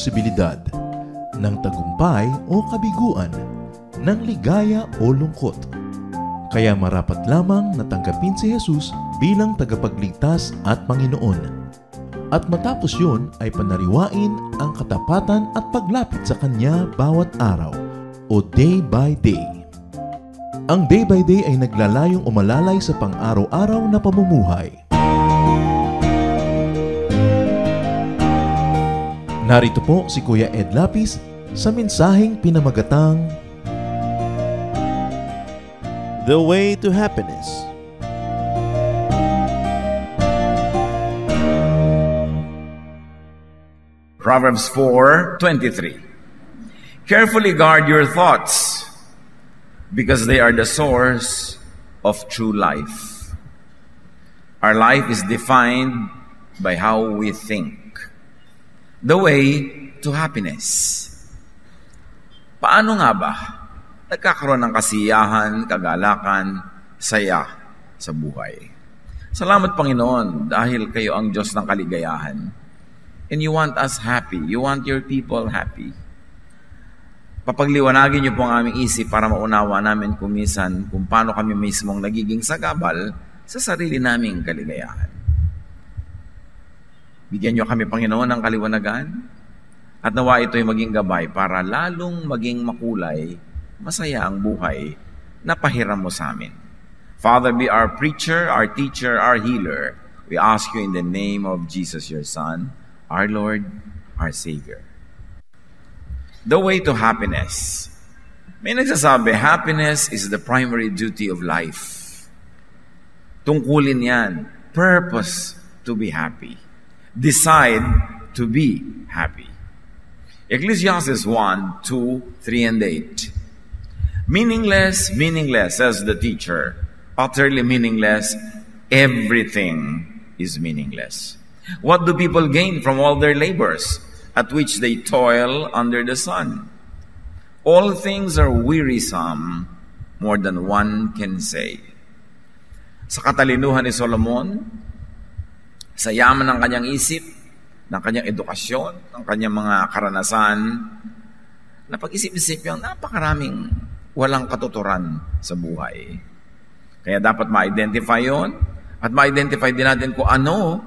posibilidad, ng tagumpay o kabiguan, ng ligaya o lungkot. Kaya marapat lamang na tanggapin si Jesus bilang tagapagligtas at Panginoon. At matapos yun ay panariwain ang katapatan at paglapit sa Kanya bawat araw o day by day. Ang day by day ay naglalayong umalalay sa pang-araw-araw na pamumuhay. Narito po si Kuya Ed Lapis sa mensaheng pinamagatang The Way to Happiness. Proverbs 4:23. Carefully guard your thoughts, because they are the source of true life. Our life is defined by how we think. The way to happiness. Paano nga ba nagkakaroon ng kasiyahan, kagalakan, saya sa buhay? Salamat Panginoon dahil kayo ang Diyos ng kaligayahan. And you want us happy. You want your people happy. Papagliwanagin niyo po ang aming isip para maunawa namin kumisan kung paano kami mismong nagiging sagabal sa sarili naming kaligayahan. Bigyan niyo kami, Panginoon, ng kaliwanagan at nawa ito'y maging gabay para lalong maging makulay, masaya ang buhay na pahiram mo sa amin. Father, be our preacher, our teacher, our healer. We ask you in the name of Jesus, your Son, our Lord, our Savior. The way to happiness. May nagsasabi, happiness is the primary duty of life. Tungkulin yan. Purpose to be happy. Decide to be happy. Ecclesiastes 1, 2, 3, and 8. Meaningless, meaningless, says the teacher. Utterly meaningless. Everything is meaningless. What do people gain from all their labors, at which they toil under the sun? All things are wearisome, more than one can say. Sa katalinuhan ni Solomon, sa yaman ng kanyang isip, ng kanyang edukasyon, ng kanyang mga karanasan, napag-isip-isip yung napakaraming walang katuturan sa buhay. Kaya dapat ma-identify yon at ma-identify din natin kung ano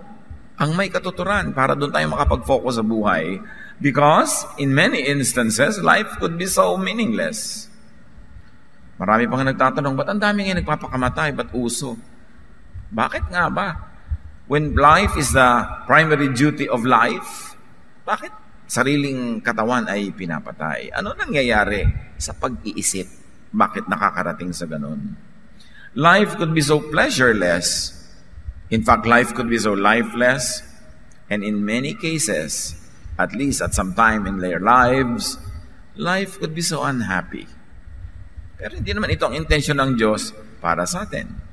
ang may katuturan para doon tayo makapag-focus sa buhay. Because in many instances, life could be so meaningless. Marami pang nagtatanong, ba't ang dami nga nagpapakamatay? Ba't uso? Bakit nga ba? When life is the primary duty of life, bakit sariling katawan ay pinapatay? Ano nangyayari sa pag-iisip? Bakit nakakarating sa ganun? Life could be so pleasureless. In fact, life could be so lifeless, and in many cases, at least at some time in their lives, life could be so unhappy. Pero hindi naman ito ang intensyon ng Diyos para sa atin.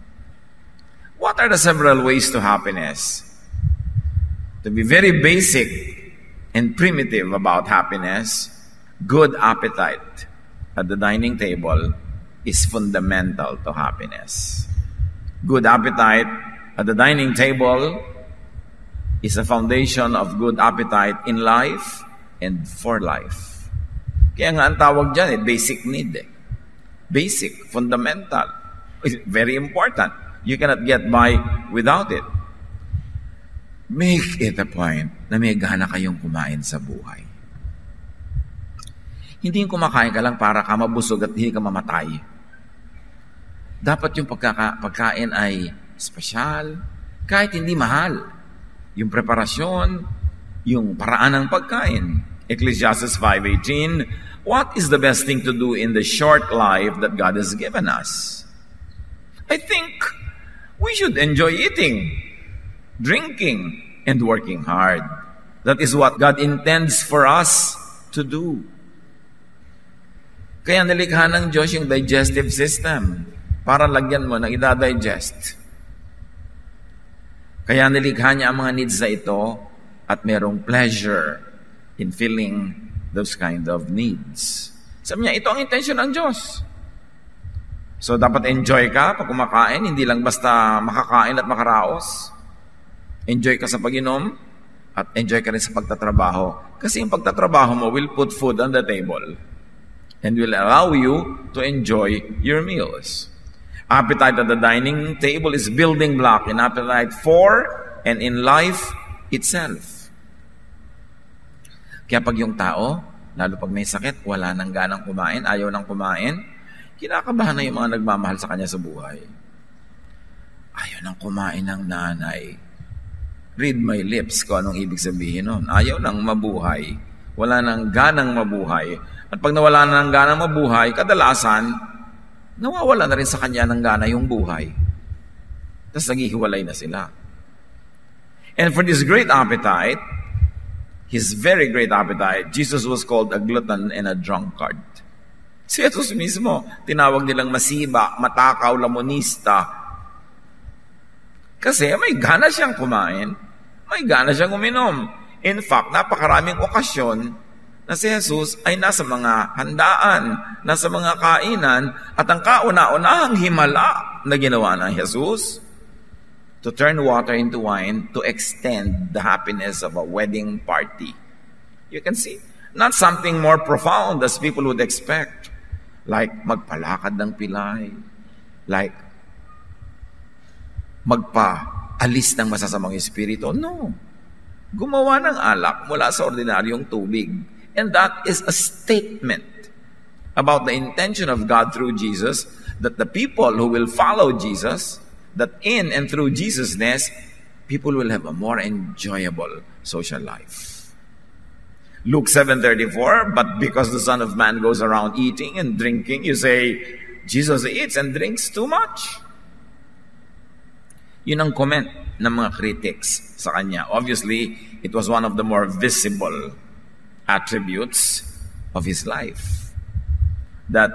What are the several ways to happiness? To be very basic and primitive about happiness, good appetite at the dining table is fundamental to happiness. Good appetite at the dining table is a foundation of good appetite in life and for life. Kaya nga ang tawag dyan, basic need. Basic, fundamental. It's very important. You cannot get by without it. Make it a point na may gana kayong kumain sa buhay. Hindi yung kumakain ka lang para ka mabusog at hindi ka mamatay. Dapat yung pagkain ay espesyal, kahit hindi mahal. Yung preparasyon, yung paraan ng pagkain. Ecclesiastes 5:18, what is the best thing to do in the short life that God has given us? I think we should enjoy eating, drinking, and working hard. That is what God intends for us to do. Kaya nalikha ng Diyos yung digestive system para lagyan mo ng ida-digest. Kaya nilikha niya ang mga needs na ito at merong pleasure in filling those kind of needs. Sabi niya, ito ang intention ng Diyos. So, dapat enjoy ka pag kumakain, hindi lang basta makakain at makaraos. Enjoy ka sa pag-inom, At enjoy ka rin sa pagtatrabaho. Kasi yung pagtatrabaho mo will put food on the table and will allow you to enjoy your meals. Appetite at the dining table is building block in appetite for and in life itself. Kaya pag yung tao, lalo pag may sakit, wala nang ganang kumain, ayaw nang kumain, kinakabahan na yung mga nagmamahal sa kanya sa buhay. Ayaw nang kumain ng nanay. Read my lips kung anong ibig sabihin nun. Ayaw nang mabuhay. Wala nang ganang mabuhay. At pag nawala na ng ganang mabuhay, kadalasan, nawawala na rin sa kanya ng gana yung buhay. Tapos naghihiwalay na sila. And for this great appetite, his very great appetite, Jesus was called a glutton and a drunkard. Si Jesus mismo, tinawag nilang masiba, matakaw, lamonista. Kasi may gana siyang kumain, may gana siyang uminom. In fact, napakaraming okasyon na si Jesus ay nasa mga handaan, nasa mga kainan, at ang kauna-unahang himala na ginawa ng Jesus, to turn water into wine to extend the happiness of a wedding party. You can see, not something more profound as people would expect, like magpalakad ng pilay, like magpaalis ng masasamang espiritu. No. Gumawa ng alak mula sa ordinaryong tubig. And that is a statement about the intention of God through Jesus, that the people who will follow Jesus, that in and through Jesus-ness, people will have a more enjoyable social life. Luke 7:34, but because the Son of Man goes around eating and drinking, you say, Jesus eats and drinks too much. Yun ang comment ng mga critics sa kanya. Obviously, it was one of the more visible attributes of his life. That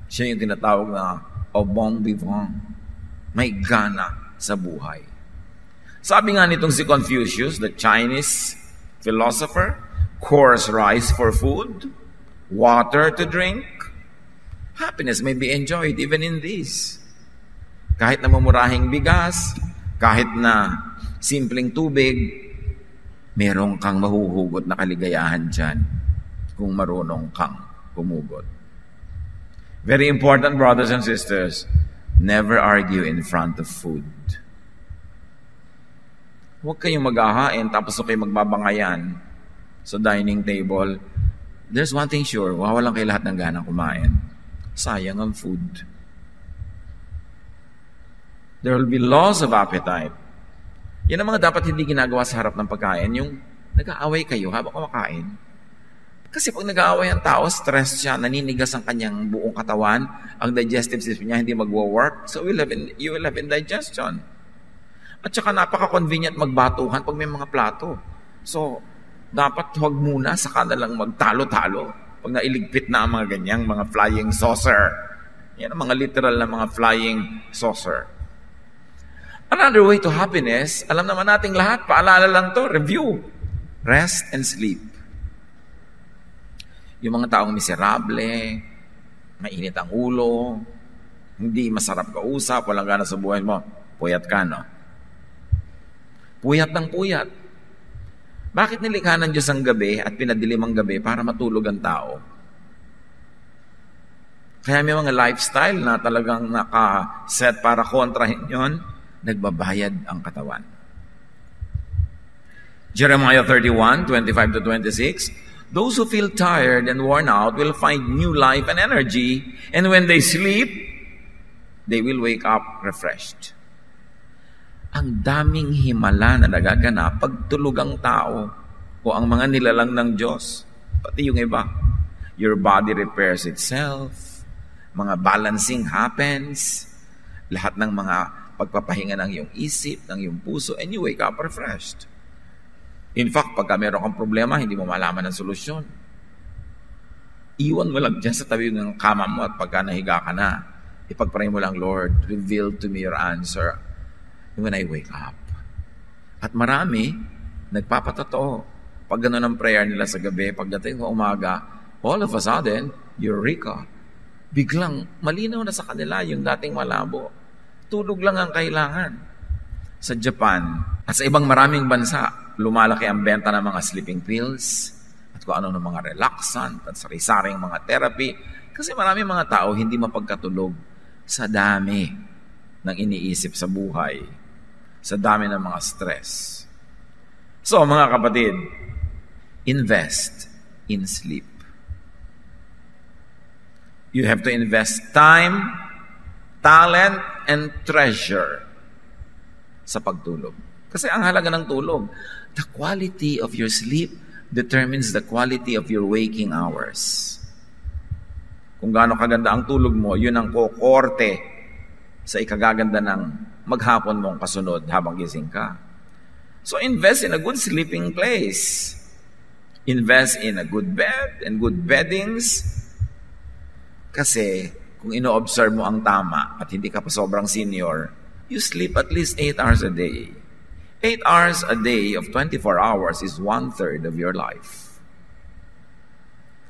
siya yung tinatawag na au bon vivant. May gana sa buhay. Sabi nga nitong si Confucius, the Chinese philosopher, coarse rice for food, water to drink. Happiness may be enjoyed even in this. Kahit na mamurahing bigas, kahit na simpleng tubig, merong kang mahuhugot na kaligayahan dyan kung marunong kang humugot. Very important, brothers and sisters, never argue in front of food. Huwag kayong maghahain tapos kayo magbabangayan sa dining table. There's one thing sure, wawalan kayo lahat ng ganang kumain. Sayang ang food. There will be laws of appetite. Yan ang mga dapat hindi ginagawa sa harap ng pagkain, yung nag-aaway kayo habang kumakain. Kasi pag nag-aaway ang tao, stress siya, naninigas ang kanyang buong katawan, ang digestive system niya hindi magwo-work, so you will have indigestion. At saka napaka-convenient magbatuhan pag may mga plato. So, dapat huwag muna, saka na lang magtalo-talo. Pag nailigpit na ang mga ganyang, mga flying saucer. Yan ang mga literal na mga flying saucer. Another way to happiness, alam naman nating lahat, paalala lang to, review. Rest and sleep. Yung mga taong miserable, mainit ang ulo, hindi masarap kausap, walang gana sa buhay mo, puyat ka, no? Puyat ng puyat. Bakit nilikha ng Diyos ang gabi at pinadilim ang gabi para matulog ang tao? Kaya may mga lifestyle na talagang naka-set para kontrahin yon, nagbabayad ang katawan. Jeremiah 31:25-26, those who feel tired and worn out will find new life and energy, and when they sleep, they will wake up refreshed. Ang daming himala na nagaganap pag tulog ang tao o ang mga nilalang ng Diyos. Pati yung iba. Your body repairs itself, mga balancing happens, lahat ng mga pagpapahinga ng iyong isip, ng iyong puso, and you wake up refreshed. In fact, pagka meron kang problema, hindi mo malaman ang solusyon. Iwan mo lang dyan sa tabi ng kama mo at pagka nahiga ka na, ipag-pray mo lang, Lord, reveal to me your answer when I wake up. At marami, nagpapatotoo. Pag gano'n ang prayer nila sa gabi, pagdating ng umaga, all of a sudden, eureka. Biglang malinaw na sa kanila yung dating malabo. Tulog lang ang kailangan. Sa Japan at sa ibang maraming bansa, lumalaki ang benta ng mga sleeping pills at kung ano ng mga relaxant at sari-saring mga therapy. Kasi marami mga tao hindi mapagkatulog sa dami ng iniisip sa buhay, sa dami ng mga stress. So mga kapatid, invest in sleep. You have to invest time, talent, and treasure sa pagtulog. Kasi ang halaga ng tulog, the quality of your sleep determines the quality of your waking hours. Kung gaano kaganda ang tulog mo, yun ang kokorte sa ikagaganda ng maghapon mong kasunod habang gising ka. So invest in a good sleeping place. Invest in a good bed and good beddings. Kasi kung ino-observe mo ang tama at hindi ka pa sobrang senior, you sleep at least 8 hours a day. 8 hours a day of 24 hours is 1/3 of your life.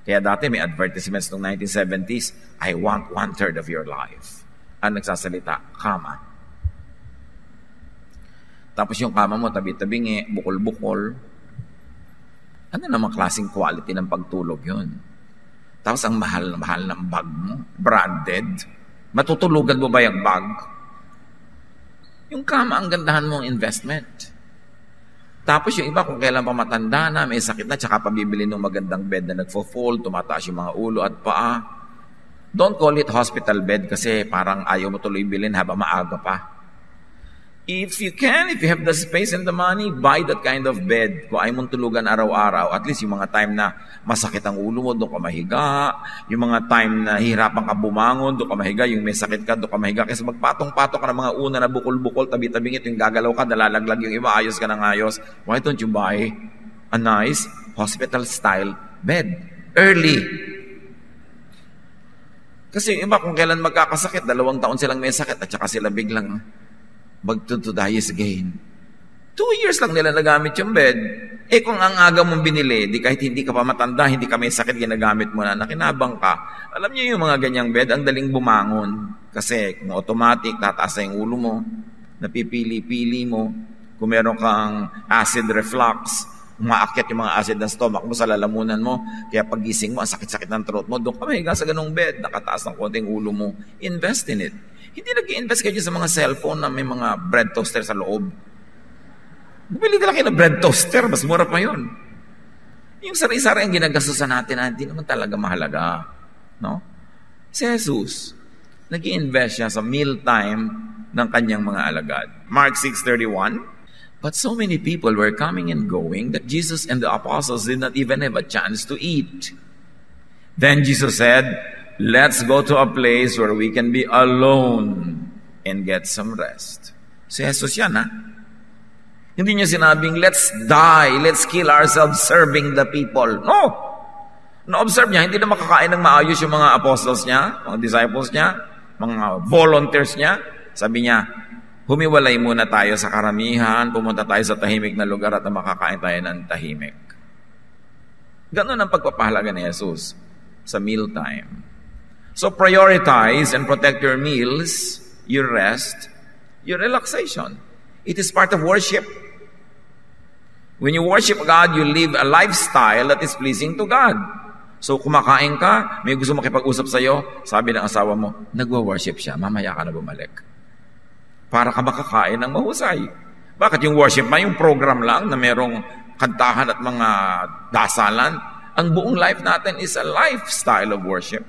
Kaya dati may advertisements noong 1970s, I want 1/3 of your life. Ang nagsasalita, kama. Tapos yung kama mo, tabi-tabingi, bukol-bukol. Ano namang klaseng quality ng pagtulog yun? Tapos ang mahal na mahal ng bag mo, branded. Matutulugan mo ba yung bag? Yung kama ang gandahan mong investment. Tapos yung iba, kung kailan pa matanda na, may sakit na, tsaka pabibili ng magandang bed na nagfo-fold, tumataas yung mga ulo at paa. Don't call it hospital bed kasi parang ayaw mo tuloy bilhin habang maaga pa. If you have the space and the money, buy that kind of bed. Kung ayaw mong tulugan araw-araw, at least yung mga time na masakit ang ulo mo, doon ka mahiga. Yung mga time na hihirapan ka bumangon, doon ka mahiga. Yung may sakit ka, doon ka mahiga. Kasi magpatong-patok ka ng mga una na bukol-bukol, tabi-tabing ito, yung gagalaw ka, nalalaglag yung iba, ayos ka ng ayos. Why don't you buy a nice hospital-style bed? Early. Kasi yung iba, kung kailan magkakasakit, 2 taon silang may sakit, at saka sila biglang magtutudayis again. 2 years lang nila nagamit yung bed. Kung ang aga mong binili, di kahit hindi ka pa matanda, hindi ka may sakit, ginagamit mo na, nakinabang ka. Alam niyo yung mga ganyang bed, ang daling bumangon. Kasi kung automatic, tataas na yung ulo mo, napipili-pili mo. Kung meron kang acid reflux, umaakyat yung mga acid ng stomach mo sa lalamunan mo, kaya pagising mo, ang sakit-sakit ng throat mo, doon ka mahiga sa ganung bed, nakataas ng konting ulo mo. Invest in it. Hindi nag-i-invest kayo sa mga cellphone na may mga bread toaster sa loob. Bumili ka lang kayo ng bread toaster, mas mura pa yun. Yung sari-sari ang ginagastusan natin na hindi naman talaga mahalaga. No? Si Jesus, nag-i-invest siya sa mealtime ng kanyang mga alagad. Mark 6:31, but so many people were coming and going that Jesus and the apostles did not even have a chance to eat. Then Jesus said, let's go to a place where we can be alone and get some rest. Si Jesus yan, ha? Hindi niya sinabing, let's die, let's kill ourselves serving the people. No! Na-observe niya, hindi na makakain ng maayos yung mga apostles niya, mga disciples niya, mga volunteers niya. Sabi niya, humiwalay muna tayo sa karamihan, pumunta tayo sa tahimik na lugar at makakain tayo ng tahimik. Ganon ang pagpapahalaga ni Jesus sa mealtime. So prioritize and protect your meals, your rest, your relaxation. It is part of worship. When you worship God, you live a lifestyle that is pleasing to God. So kumakain ka, may gusto makipag-usap sa'yo, sabi ng asawa mo, nagwa-worship siya, mamaya ka na bumalik. Para ka makakain ng mahusay. Bakit yung worship ba? Yung program lang na merong kantahan at mga dasalan. Ang buong life natin is a lifestyle of worship.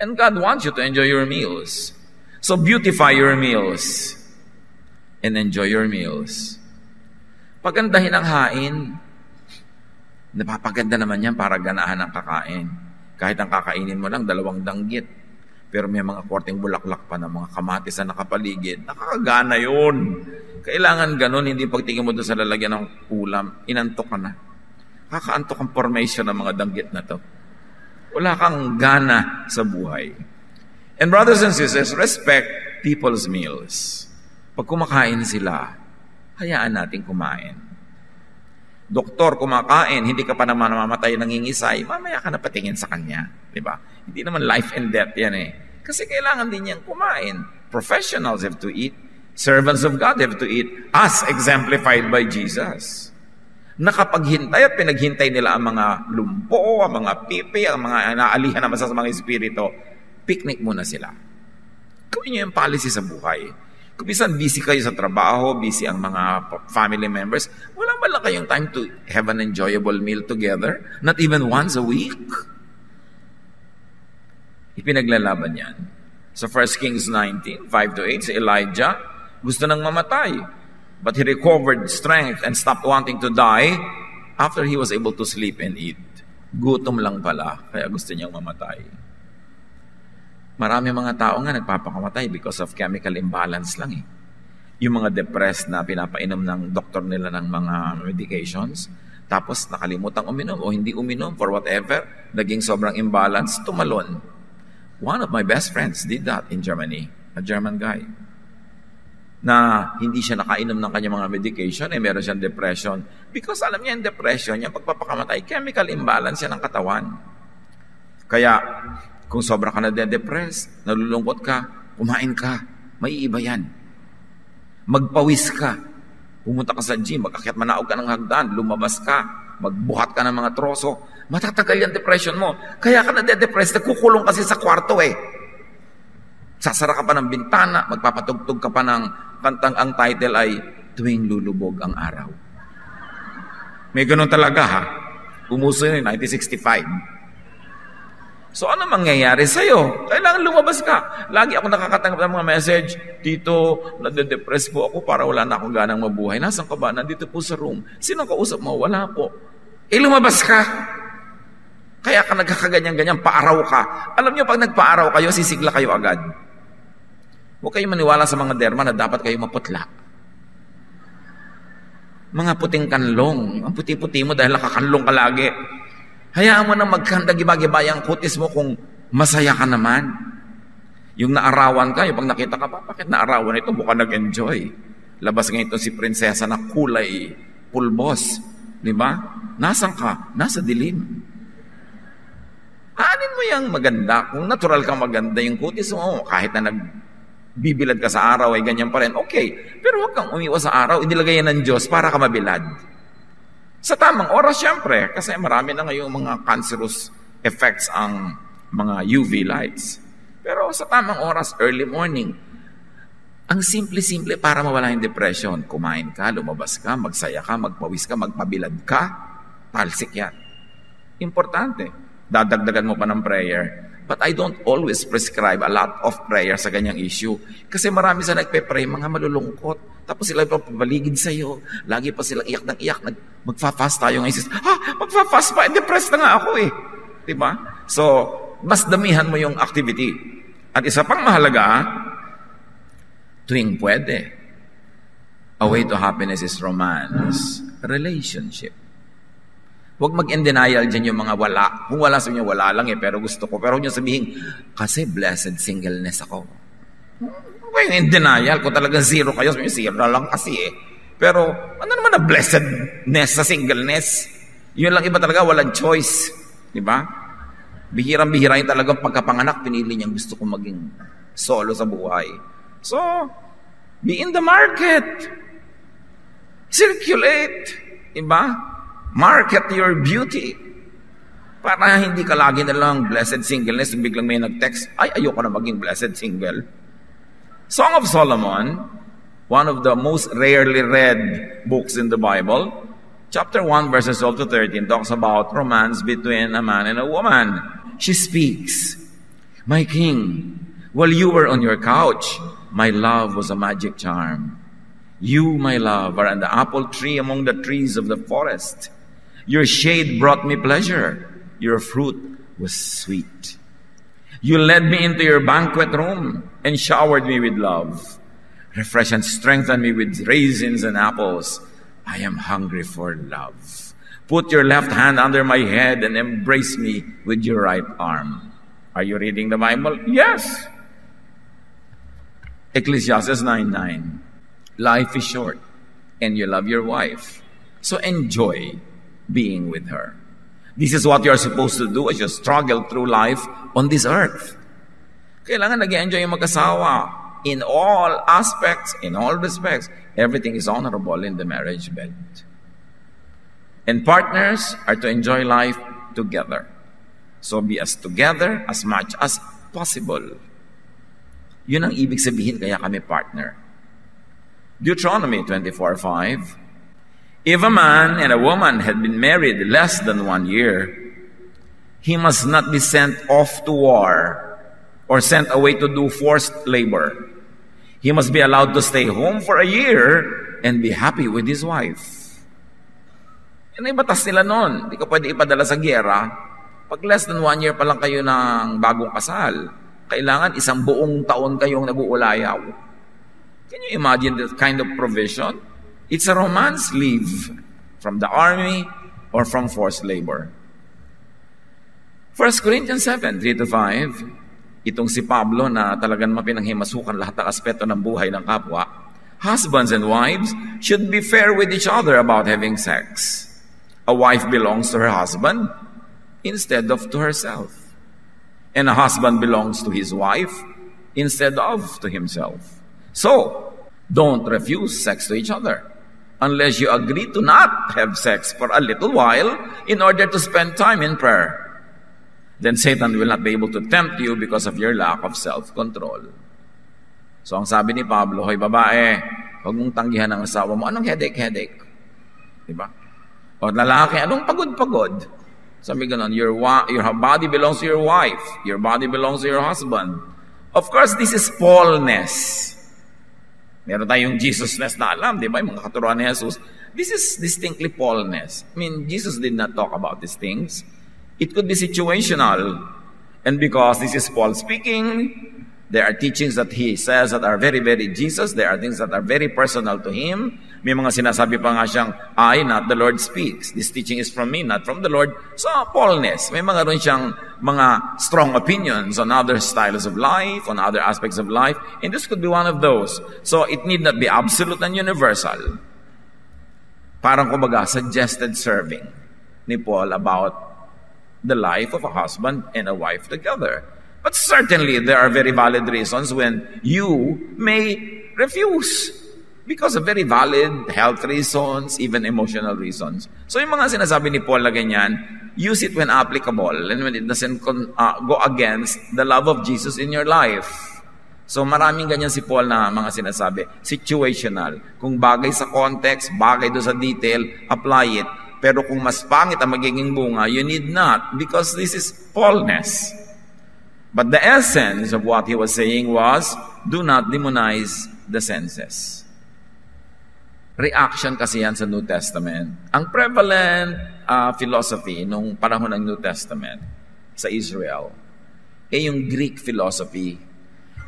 And God wants you to enjoy your meals. So beautify your meals and enjoy your meals. Pagandahin ang hain. Napapaganda naman yan para ganahan ang kakain. Kahit ang kakainin mo lang, 2 danggit. Pero may mga korteng bulaklak pa na mga kamatis na nakapaligid. Nakakagana yun. Kailangan ganun, hindi pagtingin mo doon sa lalagyan ng ulam, inantok ka na. Kakaantok ang formation ng mga danggit na to. Wala kang gana sa buhay. And brothers and sisters, respect people's meals. Pag kumakain sila, hayaan natin kumain. Doktor, kumakain, hindi ka pa naman namamatay, nangingisay, mamaya ka na patingin sa kanya. Diba? Hindi naman life and death yan eh. Kasi kailangan din niyang kumain. Professionals have to eat. Servants of God have to eat. As exemplified by Jesus. nakapaghintay at pinaghintay nila ang mga lumpo, ang mga pipi, ang mga naalihan naman sa mga espiritu. Picnic muna sila. Gawin niyo yung policy sa buhay. Kung bisan busy kayo sa trabaho, busy ang mga family members, wala ba lang kayong time to have an enjoyable meal together? Not even once a week? Ipinaglalaban yan. Sa 1 Kings 19, 5-8, si Elijah, gusto nang mamatay. But he recovered strength and stopped wanting to die after he was able to sleep and eat. Gutom lang pala, kaya gusto niyang mamatay. Marami mga tao nga nagpapakamatay because of chemical imbalance lang eh. Yung mga depressed na pinapainom ng doktor nila ng mga medications, tapos nakalimutan uminom o hindi uminom for whatever, naging sobrang imbalance, tumalon. One of my best friends did that in Germany, a German guy, na hindi siya nakainom ng kanyang mga medication, meron siyang depression. Because alam niya yung depression, yung pagpapakamatay, chemical imbalance yan ng katawan. Kaya, kung sobra ka na depressed, nalulungkot ka, kumain ka, may iba yan. Magpawis ka, pumunta ka sa gym, mag-akyat manaog ka ng hagdan, lumabas ka, magbuhat ka ng mga troso, matatagal yung depression mo. Kaya ka na depressed, nagkukulong kasi sa kwarto eh. Sasara ka pa ng bintana, magpapatugtog ka pa ng kantang ang title ay Tuwing Lulubog ang Araw. May ganun talaga ha. Umuso yun 1965. So ano mangyayari sa'yo? Kailangan lumabas ka. Lagi ako nakakatanggap ng mga message, Tito, nade-depress po ako para wala na akong ganang mabuhay. Nasaan ka ba? Nandito po sa room. Sino kausap mo? Wala po. Lumabas ka. Kaya ka nagkakaganyan-ganyan, paaraw ka. Alam niyo, pag nagpaaraw kayo, sisigla kayo agad. Huwag kayong maniwala sa mga derma na dapat kayo maputla. Mga puting kanlong. Ang puti-puti mo dahil nakakanlong ka lagi. Hayaan mo na magkanda-giba-giba ang kutis mo kung masaya ka naman. Yung naarawan ka, yung pag nakita ka pa, bakit naarawan ito? Mukhang nag-enjoy. Labas ngayon itong si prinsesa na kulay pulbos. Di ba? Nasaan ka? Nasa dilim. Aanin mo yung maganda. Kung natural kang maganda yung kutis mo, kahit na nagbibilad ka sa araw ay ganyan pa rin, okay. Pero huwag kang umiwas sa araw, inilagay yan ng Diyos para ka mabilad. Sa tamang oras, syempre, kasi marami na ngayong mga cancerous effects ang mga UV lights. Pero sa tamang oras, early morning, ang simple-simple para mawala yung depression. Kumain ka, lumabas ka, magsaya ka, magpawis ka, magpabilad ka, talsik yan. Importante. Dadagdagan mo pa ng prayer. But I don't always prescribe a lot of prayer sa ganyang issue. Kasi marami sa nagpe-pray, mga malulungkot. Tapos sila papaligid sa'yo. Lagi pa silang iyak ng iyak. Magfa-fast tayo ngayon. Magfa-fast pa, depressed na nga ako eh. Diba? So, mas damihan mo yung activity. At isa pang mahalaga, tuwing pwede. A way to happiness is romance. Relationship. Huwag mag-in-denial dyan yung mga wala. Kung wala sa inyo, wala lang eh, pero gusto ko. Pero huwag nyo sabihin, kasi blessed singleness ako. Huwag yung in-denial. Kung talagang zero kayo, sabihin, zero lang kasi eh. Pero, ano naman na blessedness sa singleness? Yun lang iba talaga, walang choice. Diba? Bihirang-bihira yung talagang pagkapanganak, pinili niyang gusto ko maging solo sa buhay. So, be in the market. Circulate. Diba? Market your beauty. Para hindi ka lagi na lang blessed singleness, biglang may nag-text, ay, ayoko na maging blessed single. Song of Solomon, one of the most rarely read books in the Bible, chapter 1, verses 12 to 13, talks about romance between a man and a woman. She speaks, "My king, while you were on your couch, my love was a magic charm. You, my love, are an apple tree among the trees of the forest. Your shade brought me pleasure. Your fruit was sweet. You led me into your banquet room and showered me with love. Refresh and strengthen me with raisins and apples. I am hungry for love. Put your left hand under my head and embrace me with your right arm." Are you reading the Bible? Yes. Ecclesiastes 9:9. Life is short and you love your wife. So enjoy being with her. This is what you are supposed to do as you struggle through life on this earth. Kailangan nag-enjoy yung mag-asawa in all aspects, in all respects. Everything is honorable in the marriage bed. And partners are to enjoy life together. So be as together as much as possible. Yun ang ibig sabihin kaya kami partner. Deuteronomy 24:5. If a man and a woman had been married less than 1 year, he must not be sent off to war or sent away to do forced labor. He must be allowed to stay home for a year and be happy with his wife. Yan ay batas nila noon. Hindi ka pwede ipadala sa giyera. Pag less than 1 year pa lang kayo ng bagong kasal, kailangan 1 buong taon kayong nag-uulayaw. Can you imagine that kind of provision? It's a romance leave from the army or from forced labor. 1 Corinthians 7:3-5, itong si Pablo na talagang mapinanghimasukan lahat ng aspeto ng buhay ng kapwa. Husbands and wives should be fair with each other about having sex. A wife belongs to her husband instead of to herself. And a husband belongs to his wife instead of to himself. So, don't refuse sex to each other unless you agree to not have sex for a little while in order to spend time in prayer. Then Satan will not be able to tempt you because of your lack of self-control. So, ang sabi ni Pablo, hoy babae, huwag mong tanggihan ang asawa mo. Anong headache? Diba? O lalaki, anong pagod? Sabi ganon, your body belongs to your wife. Your body belongs to your husband. Of course, this is Paulness. Meron tayong Jesusness na alam, di ba? Yung mga katuruan ni Jesus. This is distinctly Paulness. I mean, Jesus did not talk about these things. It could be situational. And because this is Paul speaking, there are teachings that he says that are very, very Jesus. There are things that are very personal to him. May mga sinasabi pa nga siyang, I, not the Lord speaks. This teaching is from me, not from the Lord. So, Paulness. May mga rin siyang mga strong opinions on other styles of life, on other aspects of life. And this could be one of those. So, it need not be absolute and universal. Parang kumbaga, suggested serving ni Paul about the life of a husband and a wife together. But certainly, there are very valid reasons when you may refuse. Because of very valid health reasons, even emotional reasons. So yung mga sinasabi ni Paul na ganyan, use it when applicable and when it doesn't go against the love of Jesus in your life. So maraming ganyan si Paul na mga sinasabi. Situational. Kung bagay sa context, bagay do sa detail, apply it. Pero kung mas pangit ang magiging bunga, you need not because this is Paulness. But the essence of what he was saying was, do not demonize the senses. Reaction kasi yan sa New Testament. Ang prevalent philosophy nung panahon ng New Testament sa Israel ay yung Greek philosophy.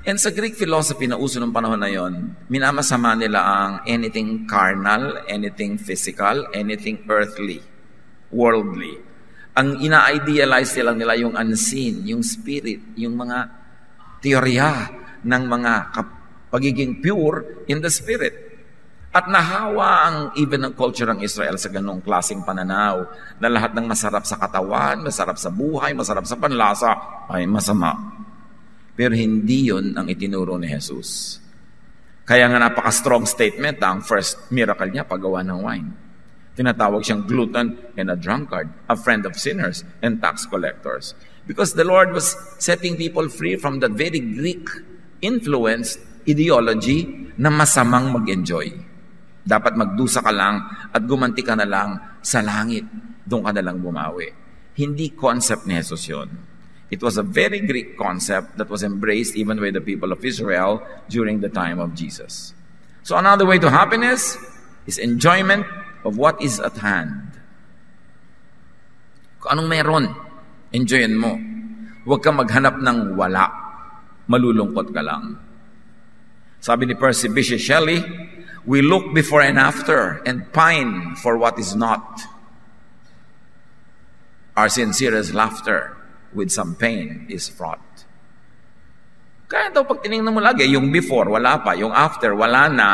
And sa Greek philosophy na uso ng panahon na yon, minamasama nila ang anything carnal, anything physical, anything earthly, worldly. Ang ina-idealize nila yung unseen, yung spirit, yung mga teorya ng mga pagiging pure in the spirit. At nahawa ang even ng culture ng Israel sa ganong klaseng pananaw na lahat ng masarap sa katawan, masarap sa buhay, masarap sa panlasa ay masama. Pero hindi yun ang itinuro ni Jesus. Kaya nga napaka-strong statement ang first miracle niya, paggawa ng wine. Tinatawag siyang glutton and a drunkard, a friend of sinners and tax collectors. Because the Lord was setting people free from that very Greek influenced ideology na masamang mag-enjoy. Dapat magdusa ka lang at gumanti ka na lang sa langit. Doon ka na lang bumawi. Hindi concept ni Jesus yun. It was a very Greek concept that was embraced even by the people of Israel during the time of Jesus. So another way to happiness is enjoyment of what is at hand. Kung anong meron, enjoyin mo. Huwag kang maghanap ng wala. Malulungkot ka lang. Sabi ni Percy Bysshe Shelley, we look before and after and pine for what is not. Our sincerest laughter with some pain is fraught. Kaya daw pag tinignan mo lagi, yung before, wala pa. Yung after, wala na.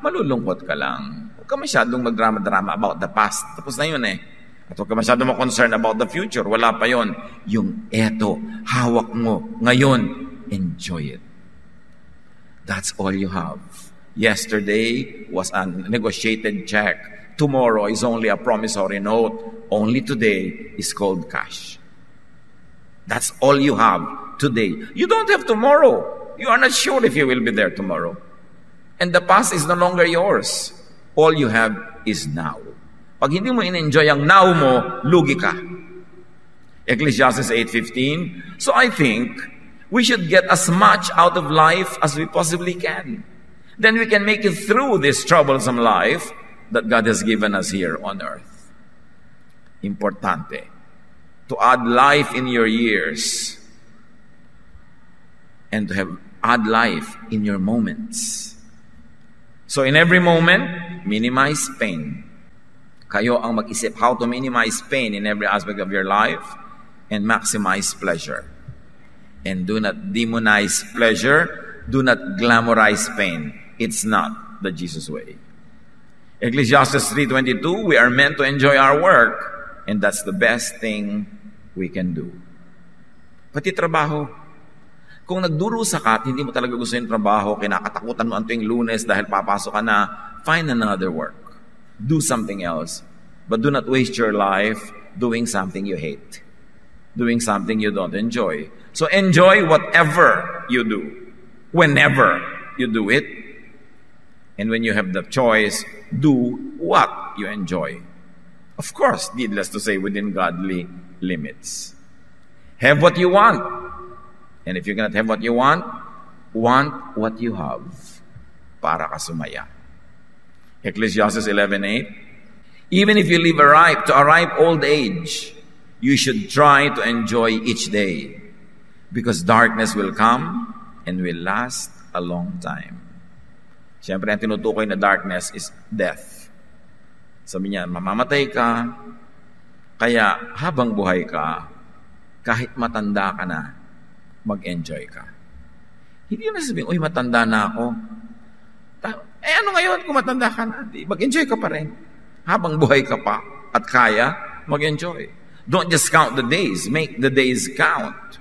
Malulungkot ka lang. Huwag ka masyadong magdrama-drama about the past. Tapos na yun eh. At huwag ka masyadong ma-concern about the future. Wala pa yun. Yung eto, hawak mo. Ngayon, enjoy it. That's all you have. Yesterday was a negotiated check. Tomorrow is only a promissory note. Only today is called cash. That's all you have today. You don't have tomorrow. You are not sure if you will be there tomorrow. And the past is no longer yours. All you have is now. Pag hindi mo in-enjoy ang now mo, lugi ka. Ecclesiastes 8:15. So I think we should get as much out of life as we possibly can. Then we can make it through this troublesome life that God has given us here on earth. Importante. To add life in your years and to add life in your moments. So in every moment, minimize pain. Kayo ang mag-isip how to minimize pain in every aspect of your life and maximize pleasure. And do not demonize pleasure. Do not glamorize pain. It's not the Jesus way. Ecclesiastes 3:22, we are meant to enjoy our work, and that's the best thing we can do. Pati trabaho. Kung nagdurusa ka at hindi mo talaga gusto yung trabaho, kinakatakutan mo ang tuwing Lunes dahil papasok ka na, find another work. Do something else. But do not waste your life doing something you hate. Doing something you don't enjoy. So enjoy whatever you do. Whenever you do it. And when you have the choice, do what you enjoy. Of course, needless to say, within godly limits. Have what you want. And if you cannot have what you want what you have para ka sumaya. Ecclesiastes 11:8. Even if you live a ripe old age, you should try to enjoy each day because darkness will come and will last a long time. Siyempre, ang tinutukoy na darkness is death. Sabi niya, mamamatay ka, kaya habang buhay ka, kahit matanda ka na, mag-enjoy ka. Hindi na sabihin, uy, matanda na ako. Ano ngayon kung matanda ka na? Mag-enjoy ka pa rin. Habang buhay ka pa at kaya, mag-enjoy. Don't just count the days. Make the days count.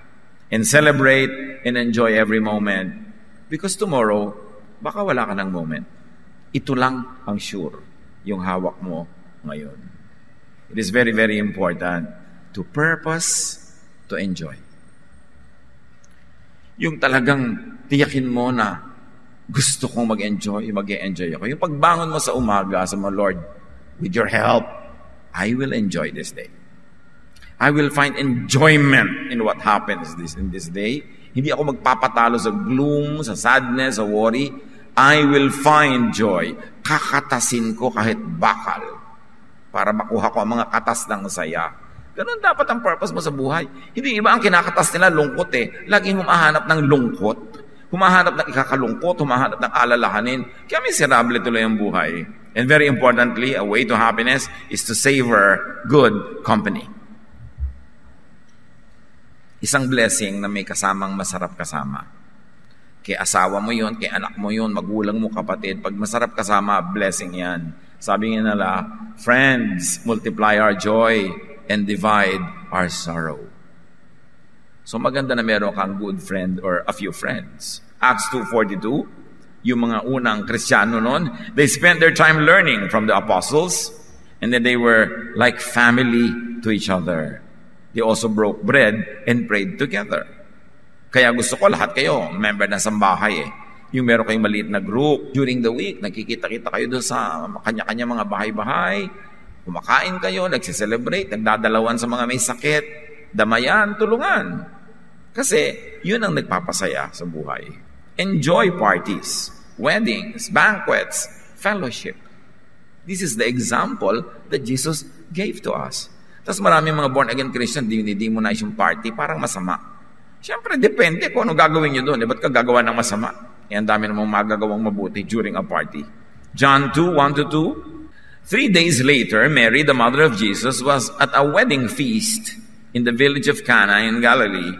And celebrate and enjoy every moment. Because tomorrow, baka wala ka ng moment. Ito lang ang sure, yung hawak mo ngayon. It is very, very important to purpose to enjoy. Yung talagang tiyakin mo na gusto kong mag-enjoy ako. Yung pagbangon mo sa umaga, sa mga Lord, with your help, I will enjoy this day. I will find enjoyment in what happens in this day. Hindi ako magpapatalo sa gloom, sa sadness, sa worry. I will find joy. Kakatasin ko kahit bakal para makuha ko ang mga katas ng saya. Ganun dapat ang purpose mo sa buhay. Hindi iba ang kinakatas nila, lungkot eh. Laging humahanap ng lungkot. Humahanap ng ikakalungkot, humahanap ng alalahanin. Kaya miserable tuloy ang buhay. And very importantly, a way to happiness is to savor good company. Isang blessing na may kasamang masarap kasama. Kay asawa mo yun, kay anak mo yun, magulang mo, kapatid. Pag masarap kasama, blessing yan. Sabi nga nila, friends, multiply our joy and divide our sorrow. So maganda na meron kang good friend or a few friends. Acts 2:42, yung mga unang Kristiyano noon, they spent their time learning from the apostles and then they were like family to each other. They also broke bread and prayed together. Kaya gusto ko lahat kayo, member ng sambahay eh. Yung meron kayong maliit na group, during the week, nagkikita-kita kayo doon sa kanya-kanya mga bahay-bahay, kumakain kayo, nagsiselebrate, nagdadalawan sa mga may sakit, damayan, tulungan. Kasi yun ang nagpapasaya sa buhay. Enjoy parties, weddings, banquets, fellowship. This is the example that Jesus gave to us. Tapos maraming mga born-again Christian, dinidemonize yung party, parang masama. Siyempre, depende kung ano gagawin nyo doon. Ba't ka gagawa ng masama? Ang dami namang magagawang mabuti during a party. John 2:1-2. 3 days later, Mary, the mother of Jesus, was at a wedding feast in the village of Cana in Galilee.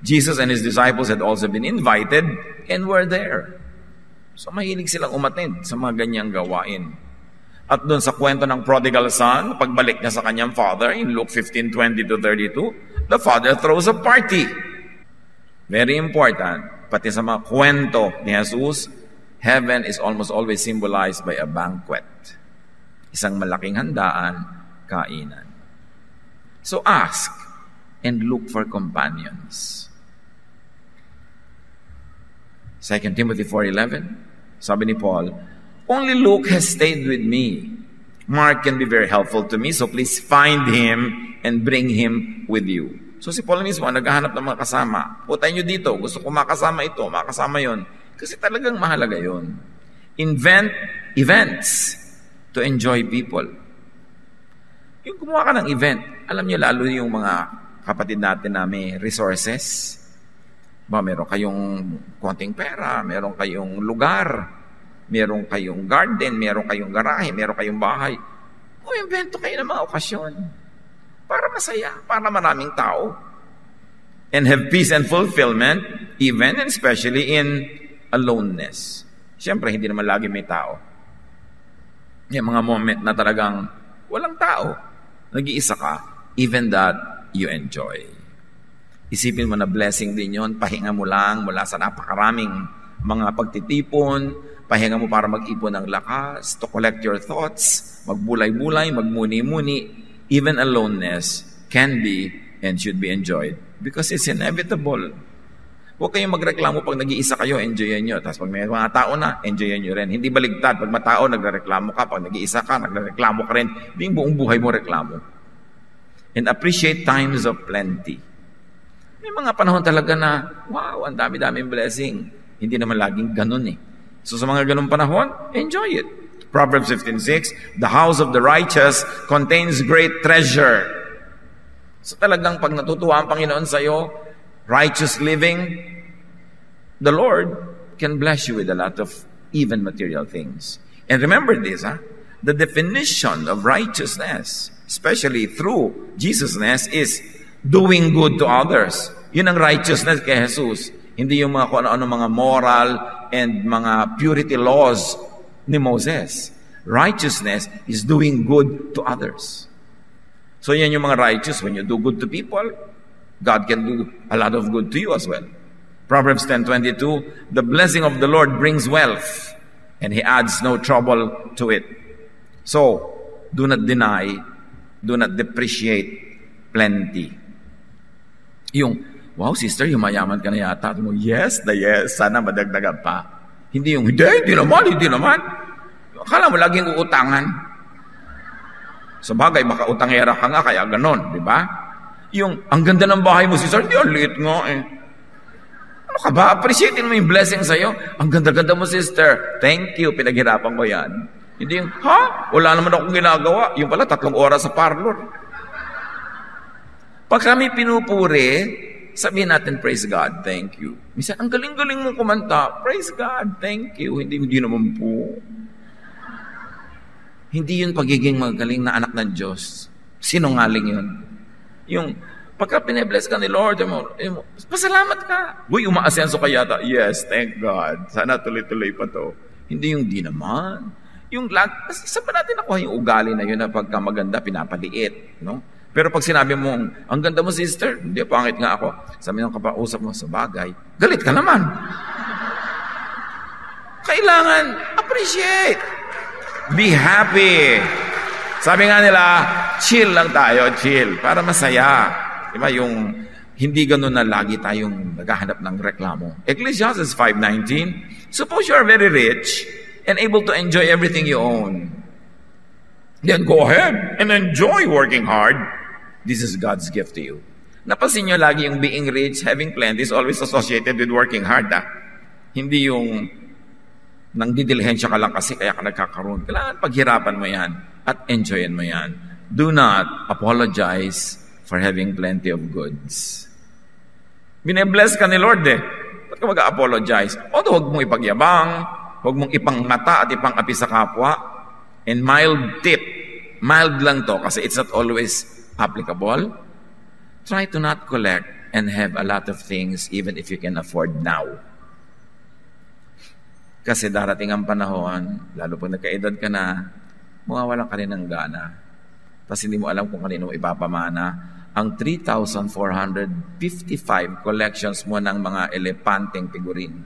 Jesus and his disciples had also been invited and were there. So mahilig silang umattend sa mga ganyang gawain. At doon sa kwento ng prodigal son, pagbalik niya sa kanyang father, in Luke 15:20-32, the father throws a party. Very important. Pati sa mga kwento ni Jesus, heaven is almost always symbolized by a banquet. Isang malaking handaan, kainan. So ask and look for companions. 2 Timothy 4:11, sabi ni Paul, only Luke has stayed with me. Mark can be very helpful to me, so please find him and bring him with you. So si Paul mismo, naghahanap ng mga kasama. Putay nyo dito, gusto ko makasama ito, makasama yon. Kasi talagang mahalaga yon. Invent events to enjoy people. Yung gumawa ka ng event, alam nyo lalo yung mga kapatid natin na may resources. Meron kayong konting pera, meron kayong lugar, meron kayong garden, meron kayong garahe, meron kayong bahay. Invento kayo ng mga okasyon. Para masaya, para maraming tao. And have peace and fulfillment, even and especially in aloneness. Siyempre, hindi naman lagi may tao. Yung mga moment na talagang walang tao, nag-iisa ka, even that you enjoy. Isipin mo na blessing din yon, pahinga mo lang mula sa napakaraming mga pagtitipon, pahinga mo para mag-ipon ng lakas, to collect your thoughts, magbulay-bulay, magmuni-muni. Even aloneness can be and should be enjoyed because it's inevitable. Huwag kayong magreklamo pag nag-iisa kayo, enjoyin nyo. Tapos pag may mga tao na, enjoyin nyo rin. Hindi baligtad. Pag matao, nagreklamo ka. Pag nag-iisa ka, nagreklamo ka rin. Hindi yung buong buhay mo reklamo. And appreciate times of plenty. May mga panahon talaga na, wow, ang dami-daming blessing. Hindi naman laging ganun eh. So sa mga ganun panahon, enjoy it. Proverbs 15:6, the house of the righteous contains great treasure. So talagang pag natutuwa ang Panginoon sa'yo, righteous living, the Lord can bless you with a lot of even material things. And remember this, the definition of righteousness, especially through Jesusness, is doing good to others. Yun ang righteousness kay Jesus. Hindi yung mga kung ano mga moral and mga purity laws ni Moses. Righteousness is doing good to others. So yan yung mga righteous. When you do good to people, God can do a lot of good to you as well. Proverbs 10:22, the blessing of the Lord brings wealth, and He adds no trouble to it. So, do not deny, do not depreciate plenty. Yung, wow sister, yumayaman ka na yata. Yes, sana madagdagan pa. Hindi yung, hindi naman. Akala mo laging uutangan. Sa bagay, baka utangera ka nga, kaya ganon, di ba? Yung, ang ganda ng bahay mo, sister, di, ang liit nga eh. Ano ka ba? Appreciatein mo yung blessing sa'yo. Ang ganda-ganda mo, sister. Thank you, pinaghirapan ko yan. Hindi yung, wala naman akong ginagawa. Yung pala, 3 oras sa parlor. Pag kami pinupuri, sabihin natin, praise God, thank you. Minsan, ang galing-galing mong kumanta, praise God, thank you. Hindi naman po. Hindi yun pagiging magaling na anak ng Diyos. Sinungaling yun. Yung, pagka pinibless ka ni Lord, pasalamat ka. Uy, umaasenso ka yata. Yes, thank God. Sana tuloy-tuloy pa to. Hindi yung di naman. Yung saan ba natin nakuha yung ugali na yun na pagka maganda, pinapaliit, no? Pero pag sinabi mo, ang ganda mo, sister, hindi, pangit nga ako. Sabi ng kapausap mo sa bagay, galit ka naman. Kailangan, appreciate. Be happy. Sabi nga nila, chill lang tayo, chill. Para masaya. Diba yung, hindi ganun na lagi tayong naghahanap ng reklamo. Ecclesiastes 5:19, suppose you are very rich and able to enjoy everything you own. Then go ahead and enjoy working hard. This is God's gift to you. Napansin nyo lagi yung being rich, having plenty is always associated with working hard. Hindi yung nang didilihensya ka lang kasi kaya ka nagkakaroon. Kailangan paghirapan mo yan at enjoyin mo yan. Do not apologize for having plenty of goods. Bine-bless ka ni Lord Ba't ka mag-apologize? Huwag mong ipagyabang, huwag mong ipangmata at ipang-api sa kapwa. And mild tip, mild lang to kasi it's not always applicable. Try to not collect and have a lot of things even if you can afford now. Kasi darating ang panahon, lalo pag nagkaedad ka na, mawawalan ka rin ng gana. Tapos hindi mo alam kung kanino mo ipapamana ang 3,455 collections mo ng mga elepanteng figurine.